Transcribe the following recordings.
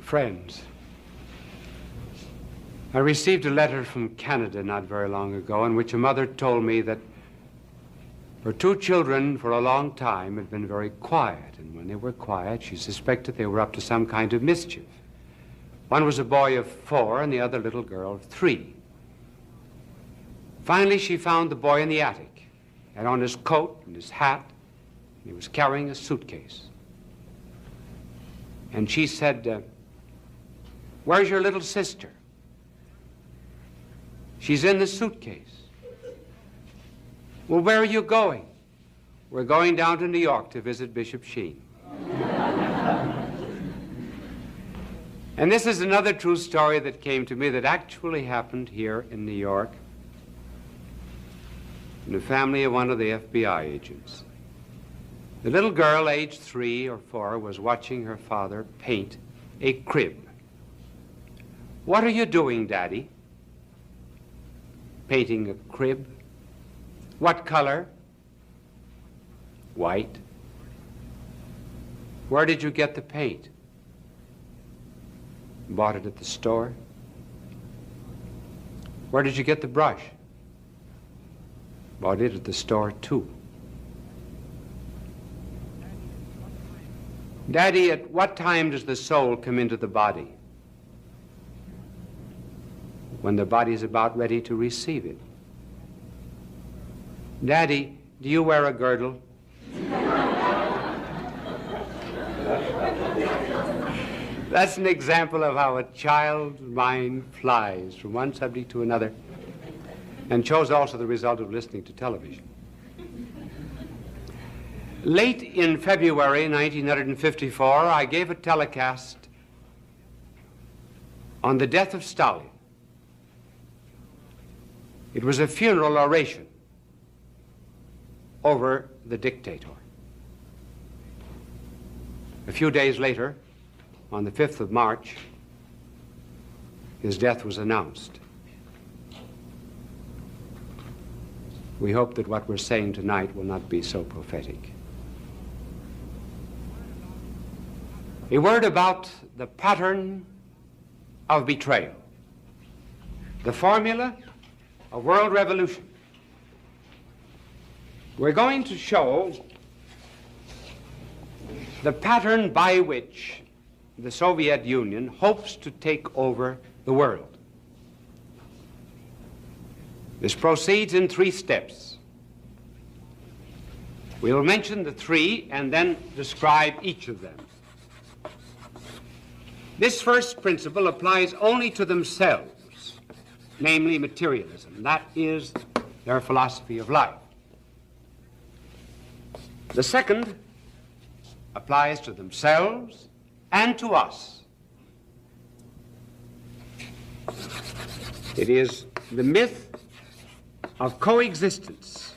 friends. I received a letter from Canada not very long ago in which a mother told me that her two children for a long time had been very quiet, and when they were quiet, she suspected they were up to some kind of mischief. One was a boy of 4 and the other little girl of 3. Finally, she found the boy in the attic. He had on his coat and his hat, and he was carrying a suitcase. And she said, "Where's your little sister?" "She's in the suitcase." "Well, where are you going?" "We're going down to New York to visit Bishop Sheen." And this is another true story that came to me that actually happened here in New York in the family of one of the FBI agents. The little girl, aged 3 or 4, was watching her father paint a crib. "What are you doing, Daddy?" "Painting a crib." "What color?" "White." "Where did you get the paint?" "Bought it at the store." "Where did you get the brush?" "Bought it at the store, too." "Daddy, at what time does the soul come into the body?" "When the body's about ready to receive it." "Daddy, do you wear a girdle?" That's an example of how a child's mind flies from one subject to another, and shows also the result of listening to television. Late in February 1954, I gave a telecast on the death of Stalin. It was a funeral oration over the dictator. A few days later, on the 5th of March, his death was announced. We hope that what we're saying tonight will not be so prophetic. A word about the pattern of betrayal, the formula of world revolution. We're going to show the pattern by which the Soviet Union hopes to take over the world. This proceeds in 3 steps. We'll mention the 3 and then describe each of them. This first principle applies only to themselves, namely materialism. That is their philosophy of life. The second applies to themselves and to us. It is the myth of coexistence.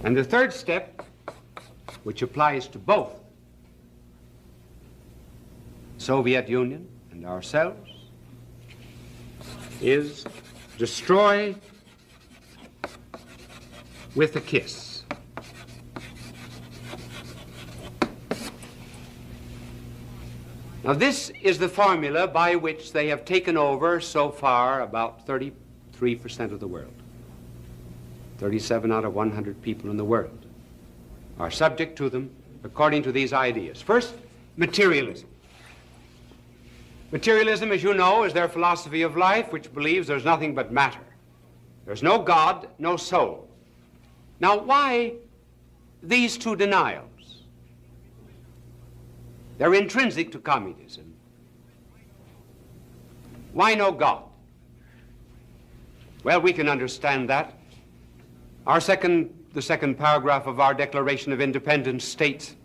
And the third step, which applies to both Soviet Union and ourselves, is destroy with a kiss. Now, this is the formula by which they have taken over so far about 33% of the world. 37 out of 100 people in the world are subject to them according to these ideas. First, materialism. Materialism, as you know, is their philosophy of life, which believes there's nothing but matter. There's no God, no soul. Now, why these 2 denials? They're intrinsic to communism. Why no God? Well, we can understand that. The second paragraph of our Declaration of Independence states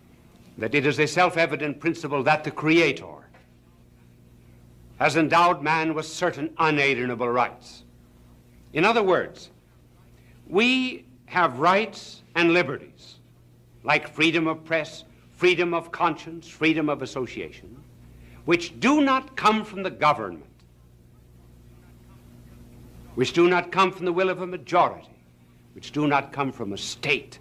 that it is a self-evident principle that the Creator has endowed man with certain unalienable rights. In other words, we have rights and liberties, like freedom of press, freedom of conscience, freedom of association, which do not come from the government, which do not come from the will of a majority, which do not come from a state,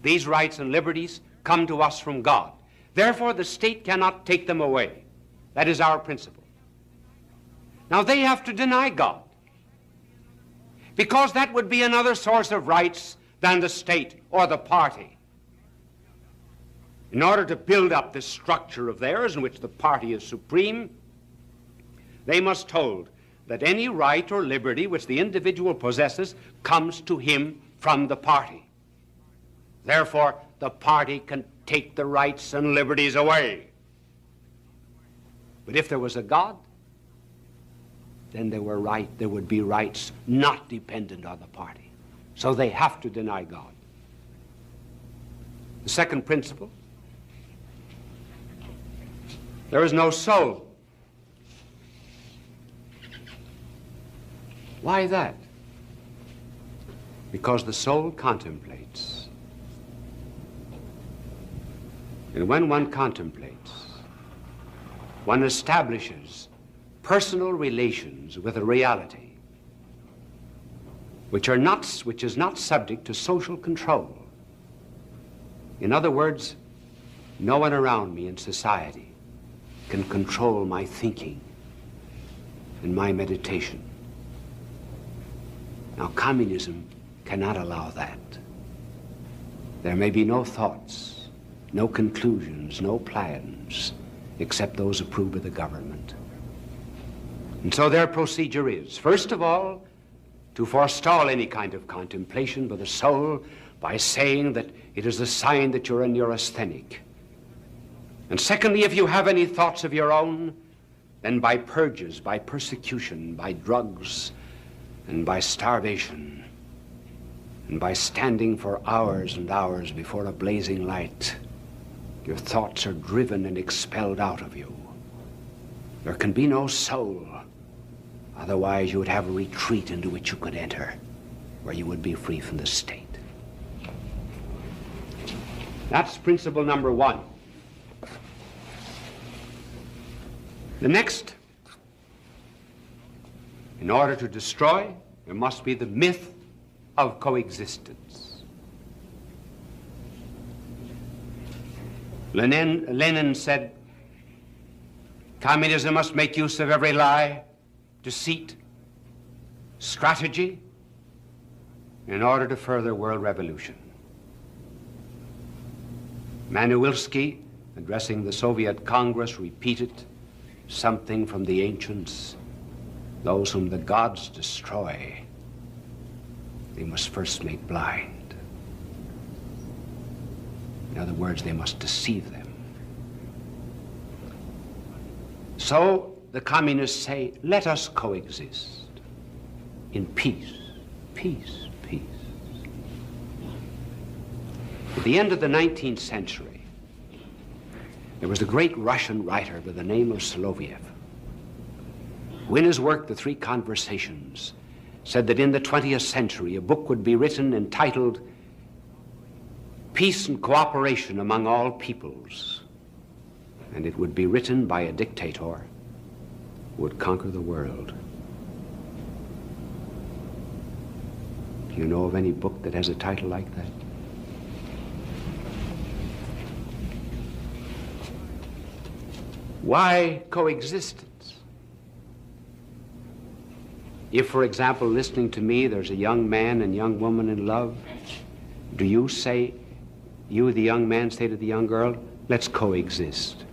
These rights and liberties come to us from God. Therefore, the state cannot take them away. That is our principle. Now, they have to deny God, because that would be another source of rights than the state or the party. In order to build up this structure of theirs in which the party is supreme, they must hold that any right or liberty which the individual possesses comes to him from the party. Therefore, the party can take the rights and liberties away. But if there was a God, then there would be rights not dependent on the party. So they have to deny God. The second principle, there is no soul. Why that? Because the soul contemplates. And when one contemplates, one establishes personal relations with a reality which is not subject to social control. In other words, no one around me in society can control my thinking and my meditation. Now, communism cannot allow that. There may be no thoughts, no conclusions, no plans, except those approved by the government. And so their procedure is, first of all, to forestall any kind of contemplation by the soul by saying that it is a sign that you're a neurasthenic. And secondly, if you have any thoughts of your own, then by purges, by persecution, by drugs, and by starvation, and by standing for hours and hours before a blazing light, your thoughts are driven and expelled out of you. There can be no soul. Otherwise, you would have a retreat into which you could enter, where you would be free from the state. That's principle number one. The next, in order to destroy, there must be the myth of coexistence. Lenin said, communism must make use of every lie, deceit, strategy, in order to further world revolution. Manuilsky, addressing the Soviet Congress, repeated something from the ancients: those whom the gods destroy, they must first make blind. In other words, they must deceive them. So the communists say, let us coexist in peace, peace, peace. At the end of the 19th century, there was a great Russian writer by the name of Soloviev, who in his work, The Three Conversations, said that in the 20th century a book would be written entitled Peace and Cooperation Among All Peoples, and it would be written by a dictator who would conquer the world. Do you know of any book that has a title like that? Why coexistence? If, for example, listening to me, there's a young man and young woman in love, do you say, you, the young man, say to the young girl, let's coexist?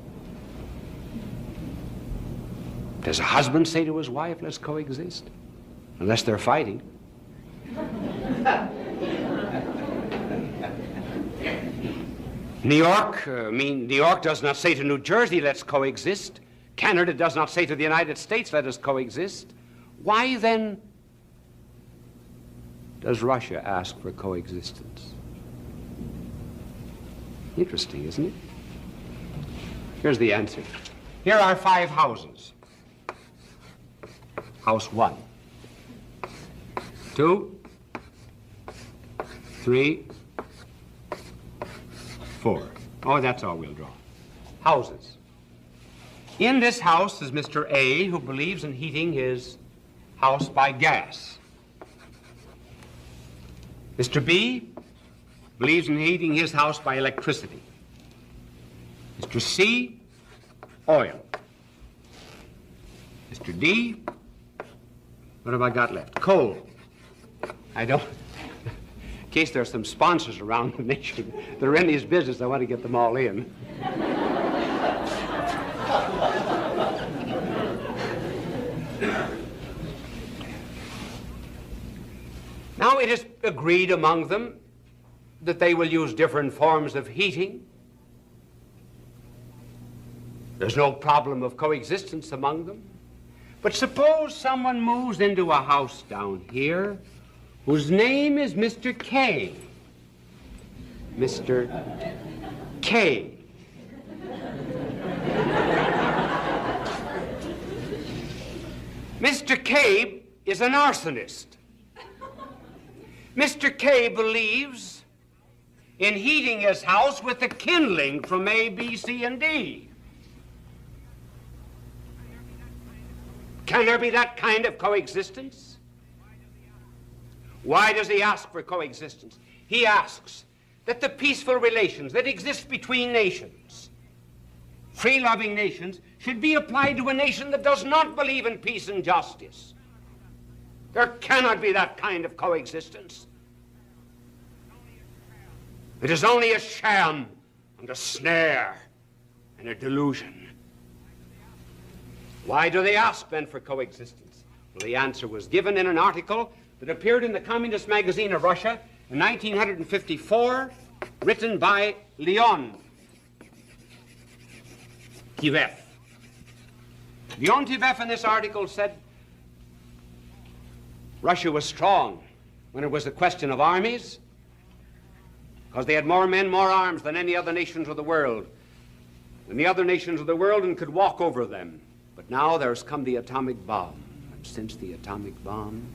Does a husband say to his wife, let's coexist? Unless they're fighting. New York does not say to New Jersey, let's coexist. Canada does not say to the United States, let us coexist. Why then does Russia ask for coexistence? Interesting, isn't it? Here's the answer. Here are 5 houses. House 1, 2, 3, 4. Oh, that's all we'll draw. Houses. In this house is Mr. A, who believes in heating his house by gas. Mr. B believes in heating his house by electricity. Mr. C, oil. Mr. D, what have I got left? Coal. I don't, in case there's some sponsors around the nation that are in his business, I want to get them all in. Now it is agreed among them that they will use different forms of heating. There's no problem of coexistence among them. But suppose someone moves into a house down here whose name is Mr. K. Mr. K. Mr. K is an arsonist. Mr. K believes in heating his house with the kindling from A, B, C, and D. Can there be that kind of coexistence? Why does he ask for coexistence? He asks that the peaceful relations that exist between nations, free-loving nations, should be applied to a nation that does not believe in peace and justice. There cannot be that kind of coexistence. It is only a sham and a snare and a delusion. Why do they ask then for coexistence? Well, the answer was given in an article that appeared in the Communist magazine of Russia in 1954, written by Leon Tivev. Leon Tivev in this article said Russia was strong when it was a question of armies, because they had more men, more arms than any other nations of the world, and the other nations of the world, and could walk over them. But now there's come the atomic bomb, and since the atomic bomb,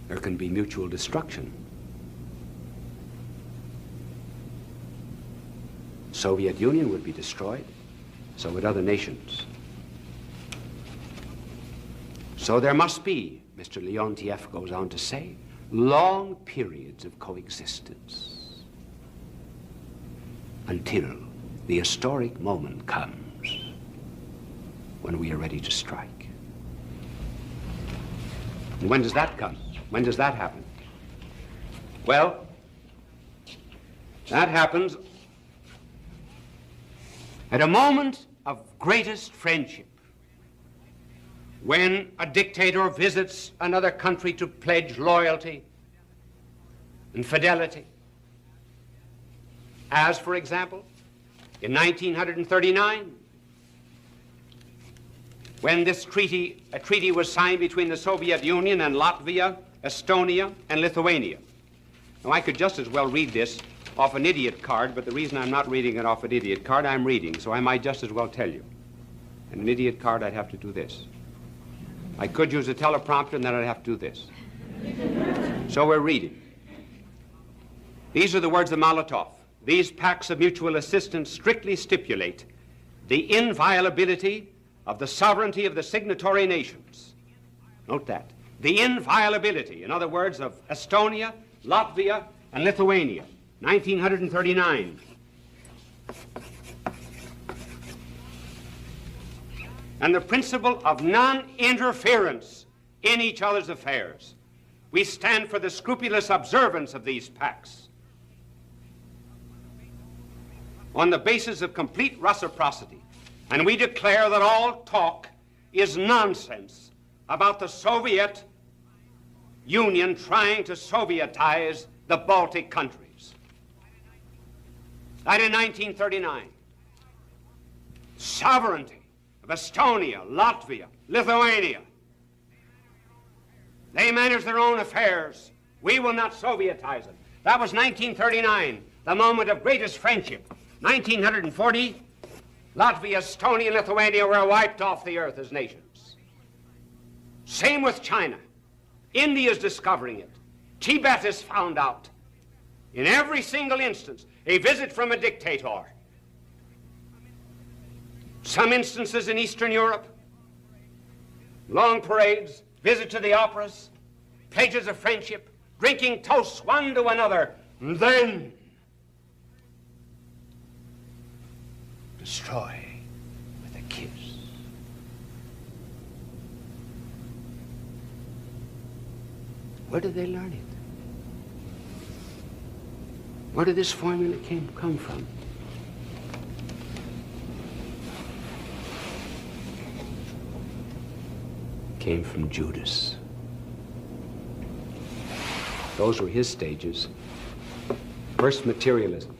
there can be mutual destruction. Soviet Union would be destroyed, so would other nations. So there must be, Mr. Leontiev goes on to say, long periods of coexistence until the historic moment comes when we are ready to strike. And when does that come? When does that happen? Well, that happens at a moment of greatest friendship, when a dictator visits another country to pledge loyalty and fidelity. As, for example, in 1939, when a treaty was signed between the Soviet Union and Latvia, Estonia, and Lithuania. Now, I could just as well read this off an idiot card, but the reason I'm not reading it off an idiot card, I'm reading, so I might just as well tell you. In an idiot card, I'd have to do this. I could use a teleprompter, and then I'd have to do this. So we're reading. These are the words of Molotov. These pacts of mutual assistance strictly stipulate the inviolability of the sovereignty of the signatory nations. Note that. The inviolability, in other words, of Estonia, Latvia, and Lithuania, 1939. And the principle of non-interference in each other's affairs. We stand for the scrupulous observance of these pacts on the basis of complete reciprocity. And we declare that all talk is nonsense about the Soviet Union trying to Sovietize the Baltic countries. That in 1939. Sovereignty of Estonia, Latvia, Lithuania. They manage their own affairs. We will not Sovietize it. That was 1939, the moment of greatest friendship. 1940, Latvia, Estonia, and Lithuania were wiped off the earth as nations. Same with China. India is discovering it. Tibet is found out. In every single instance, a visit from a dictator. Some instances in Eastern Europe, long parades, visit to the operas, pledges of friendship, drinking toasts one to another, and then destroy with a kiss. Where did they learn it? Where did this formula come from? Came from Judas. Those were his stages. First, materialism.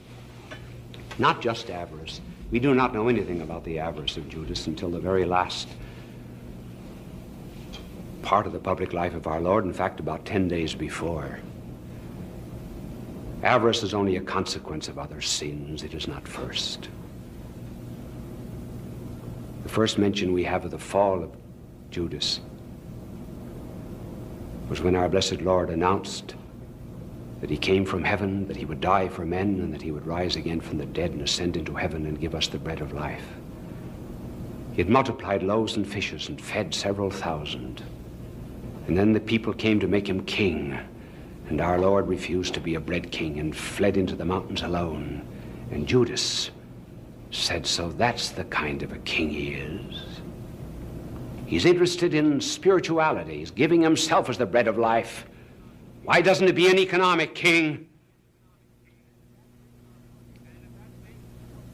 Not just avarice. We do not know anything about the avarice of Judas until the very last part of the public life of our Lord, in fact, about 10 days before. Avarice is only a consequence of other sins. It is not first. The first mention we have of the fall of Judas was when our blessed Lord announced that he came from heaven, that he would die for men, and that he would rise again from the dead and ascend into heaven and give us the bread of life. He had multiplied loaves and fishes and fed several thousand. And then the people came to make him king. And our Lord refused to be a bread king and fled into the mountains alone. And Judas said, so that's the kind of a king he is. He's interested in spirituality. He's giving himself as the bread of life. Why doesn't he be an economic king?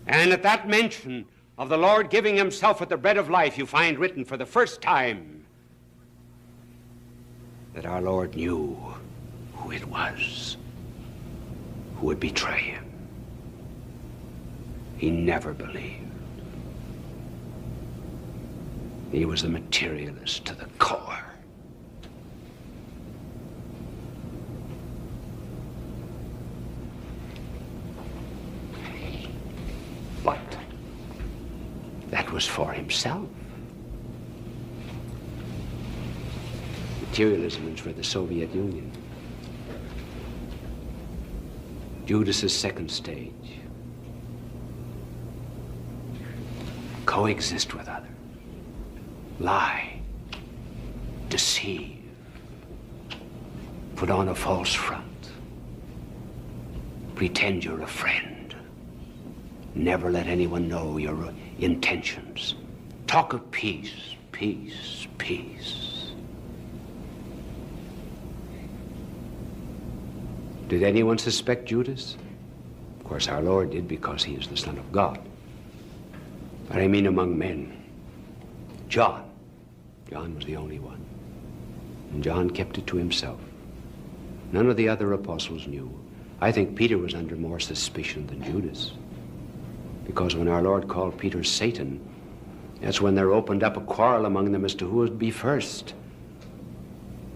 And at that mention of the Lord giving himself as the bread of life, you find written for the first time that our Lord knew who it was who would betray him. He never believed. He was a materialist to the core. But that was for himself. Materialism is for the Soviet Union. Judas's second stage. Coexist with others. Lie. Deceive. Put on a false front. Pretend you're a friend. Never let anyone know your intentions. Talk of peace, peace, peace. Did anyone suspect Judas? Of course, our Lord did, because he is the Son of God. But I mean among men. John was the only one. And John kept it to himself. None of the other apostles knew. I think Peter was under more suspicion than Judas. Because when our Lord called Peter Satan, that's when there opened up a quarrel among them as to who would be first.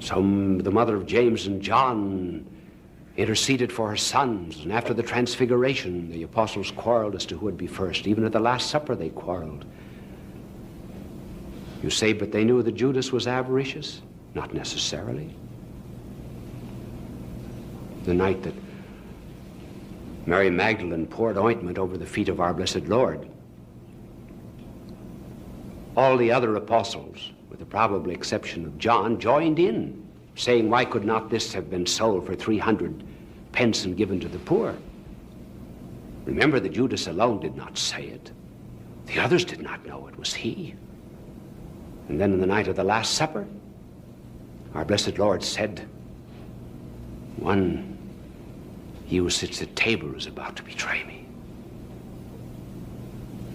The mother of James and John interceded for her sons, and after the transfiguration, the apostles quarreled as to who would be first. Even at the Last Supper, they quarreled. You say, but they knew that Judas was avaricious? Not necessarily. The night that Mary Magdalene poured ointment over the feet of our blessed Lord, all the other apostles, with the probable exception of John, joined in, saying, why could not this have been sold for 300 pence and given to the poor? Remember that Judas alone did not say it. The others did not know it was he. And then in the night of the Last Supper, our blessed Lord said, he who sits at table is about to betray me.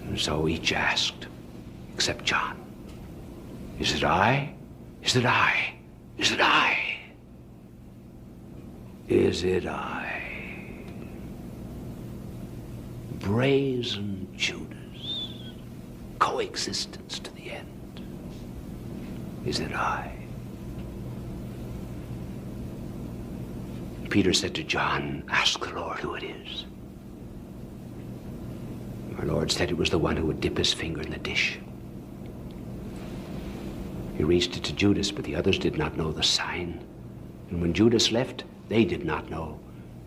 And so each asked, except John, is it I? Is it I? Is it I? Is it I? Brazen Judas, coexistence to the end. Is it I? Peter said to John, ask the Lord who it is. Our Lord said it was the one who would dip his finger in the dish. He reached it to Judas, but the others did not know the sign. And when Judas left, they did not know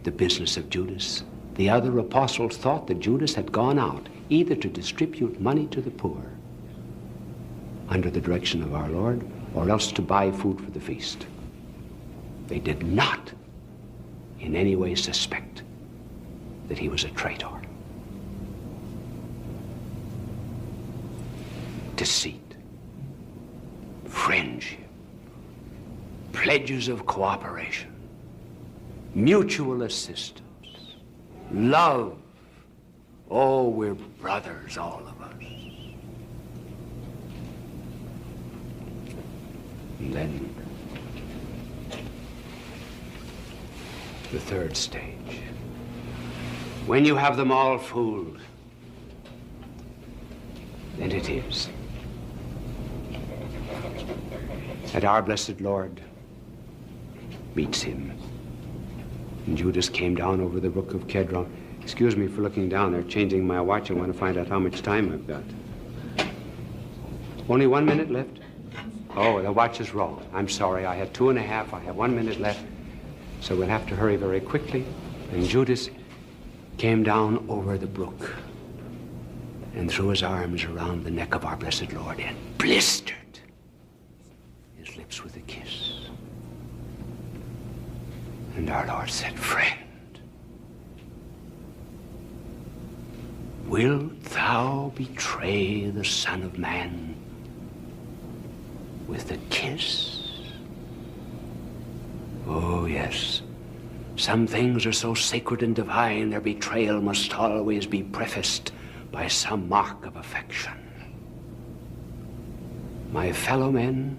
the business of Judas. The other apostles thought that Judas had gone out either to distribute money to the poor under the direction of our Lord, or else to buy food for the feast. They did not in any way suspect that he was a traitor. Deceit, friendship, pledges of cooperation, mutual assistance, love. Oh, we're brothers, all of us. And then the third stage. When you have them all fooled, then it is that our blessed Lord meets him. And Judas came down over the brook of Kedron. Excuse me for looking down there, changing my watch. I want to find out how much time I've got. Only 1 minute left? Oh, the watch is wrong. I'm sorry. I had 2.5. I have 1 minute left. So we'll have to hurry very quickly. And Judas came down over the brook and threw his arms around the neck of our blessed Lord and blistered his lips with a kiss. And our Lord said, "Friend, wilt thou betray the Son of Man with a kiss?" Oh, yes. Some things are so sacred and divine, their betrayal must always be prefaced by some mark of affection. My fellow men,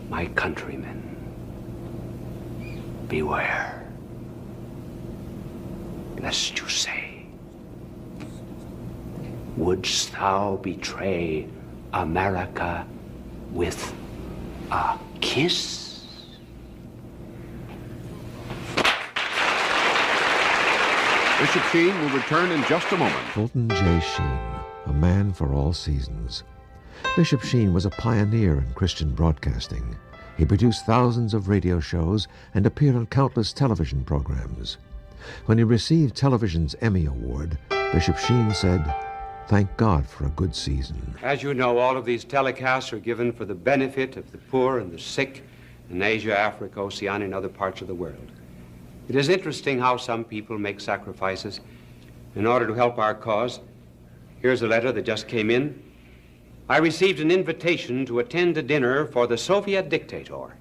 my countrymen, beware, lest you say, wouldst thou betray America with a kiss? Bishop Sheen will return in just a moment. Fulton J.Sheen, a man for all seasons. Bishop Sheen was a pioneer in Christian broadcasting. He produced thousands of radio shows and appeared on countless television programs. When he received television's Emmy Award, Bishop Sheen said, "Thank God for a good season." As you know, all of these telecasts are given for the benefit of the poor and the sick in Asia, Africa, Oceania, and other parts of the world. It is interesting how some people make sacrifices in order to help our cause. Here's a letter that just came in. I received an invitation to attend a dinner for the Soviet dictator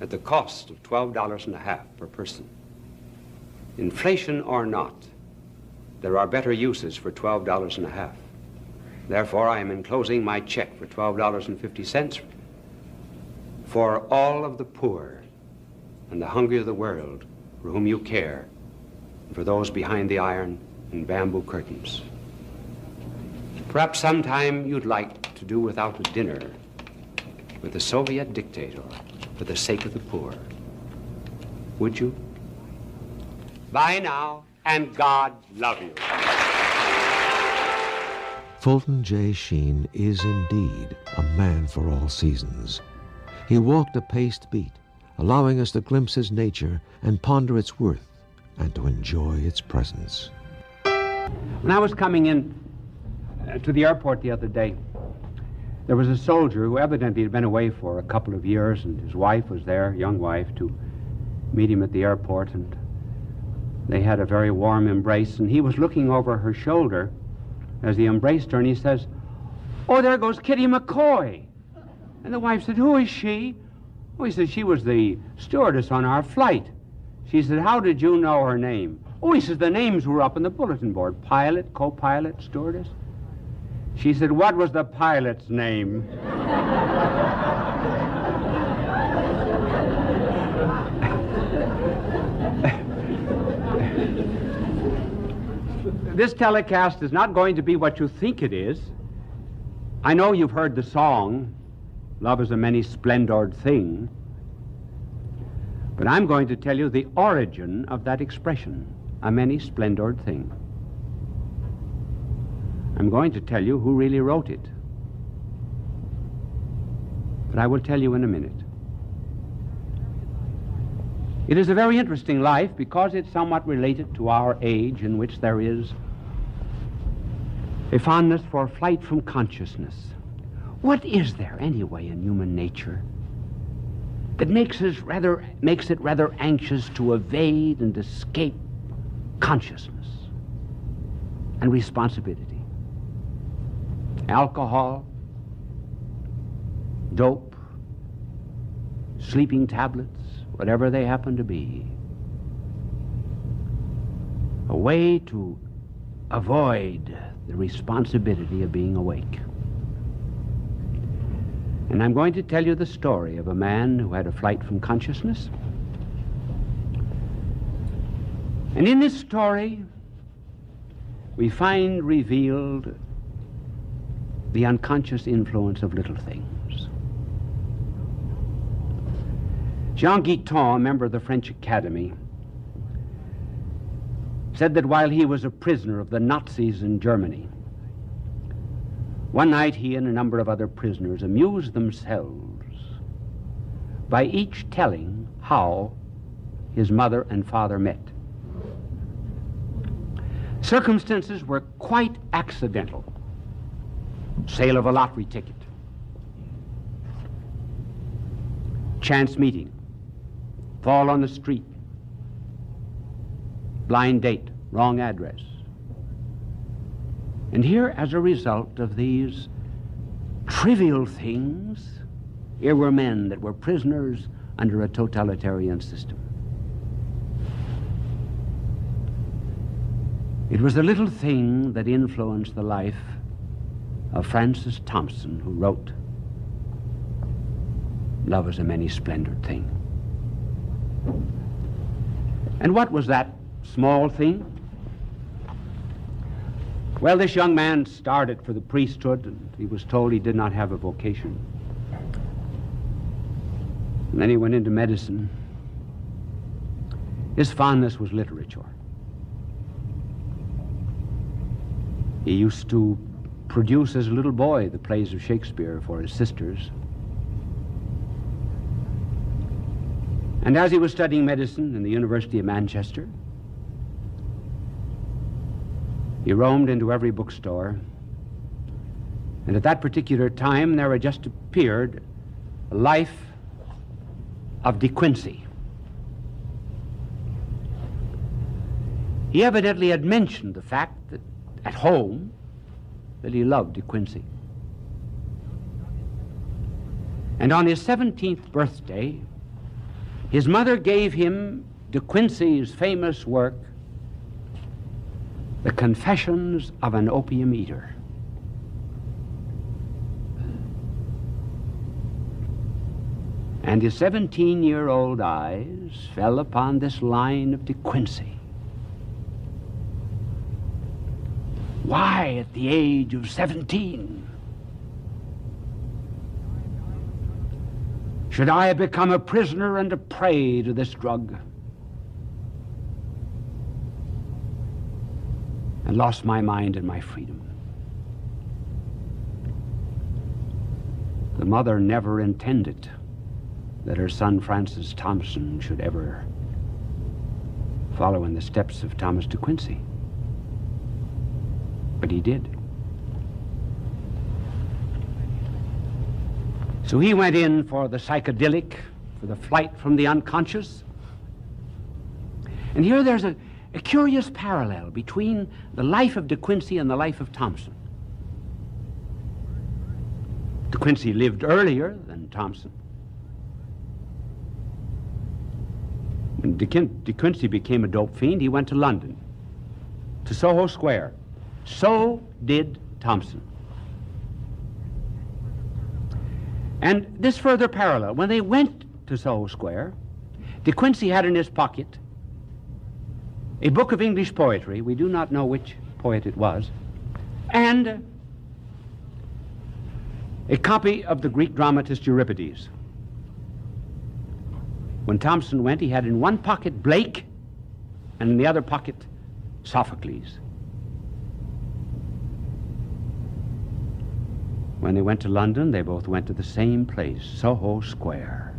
at the cost of $12.50 per person. Inflation or not, there are better uses for $12.50. Therefore, I am enclosing my check for $12.50 for all of the poor and the hungry of the world for whom you care, and for those behind the iron and bamboo curtains. Perhaps sometime you'd like to do without a dinner with the Soviet dictator for the sake of the poor. Would you? Bye now, and God love you. Fulton J. Sheen is indeed a man for all seasons. He walked a paced beat, allowing us to glimpse his nature and ponder its worth and to enjoy its presence. When I was coming in to the airport the other day, there was a soldier who evidently had been away for a couple of years, and his wife was there, young wife, to meet him at the airport, and they had a very warm embrace, and he was looking over her shoulder as he embraced her, and he says, "Oh, there goes Kitty McCoy." And the wife said, "Who is she?" Oh, he said, "She was the stewardess on our flight." She said, "How did you know her name?" Oh, he says, "The names were up on the bulletin board. Pilot, co-pilot, stewardess." She said, "What was the pilot's name?" This telecast is not going to be what you think it is. I know you've heard the song, "Love is a many splendored thing," but I'm going to tell you the origin of that expression, a many splendored thing. I'm going to tell you who really wrote it, but I will tell you in a minute. It is a very interesting life because it's somewhat related to our age, in which there is a fondness for flight from consciousness. What is there, anyway, in human nature that makes it rather anxious to evade and escape consciousness and responsibility. Alcohol, dope, sleeping tablets, whatever they happen to be. A way to avoid the responsibility of being awake. And I'm going to tell you the story of a man who had a flight from consciousness. And in this story, we find revealed the unconscious influence of little things. Jean Guiton, a member of the French Academy, said that while he was a prisoner of the Nazis in Germany, one night he and a number of other prisoners amused themselves by each telling how his mother and father met. Circumstances were quite accidental. Sale of a lottery ticket, chance meeting, fall on the street, blind date, wrong address. And here, as a result of these trivial things, here were men that were prisoners under a totalitarian system. It was the little thing that influenced the life of Francis Thompson, who wrote, "Love is a many-splendored thing." And what was that small thing? Well, this young man started for the priesthood, and he was told he did not have a vocation. And then he went into medicine. His fondness was literature. He used to produce as a little boy the plays of Shakespeare for his sisters. And as he was studying medicine in the University of Manchester, he roamed into every bookstore, and at that particular time there had just appeared a Life of De Quincey. He evidently had mentioned the fact that at home that he loved De Quincey. And on his 17th birthday, his mother gave him De Quincey's famous work, The Confessions of an Opium Eater. And his 17-year-old eyes fell upon this line of De Quincey. Why, at the age of 17, should I have become a prisoner and a prey to this drug, and lost my mind and my freedom? The mother never intended that her son Francis Thompson should ever follow in the steps of Thomas De Quincey. But he did. So he went in for the psychedelic, for the flight from the unconscious. And here there's a curious parallel between the life of De Quincey and the life of Thompson. De Quincey lived earlier than Thompson. When De Quincey became a dope fiend, he went to London, to Soho Square. So did Thompson. And this further parallel, when they went to Soho Square, De Quincey had in his pocket a book of English poetry, we do not know which poet it was, and a copy of the Greek dramatist Euripides. When Thompson went, he had in one pocket Blake, and in the other pocket Sophocles. When they went to London, they both went to the same place, Soho Square.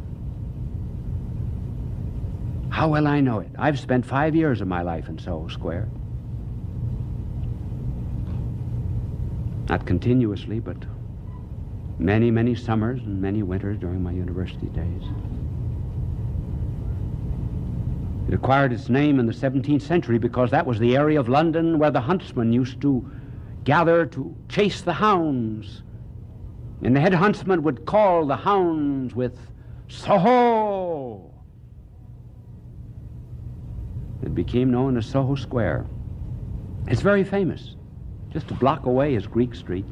How well I know it. I've spent 5 years of my life in Soho Square. Not continuously, but many, many summers and many winters during my university days. It acquired its name in the 17th century because that was the area of London where the huntsmen used to gather to chase the hounds. And the head huntsman would call the hounds with Soho. It became known as Soho Square. It's very famous. Just a block away is Greek Street.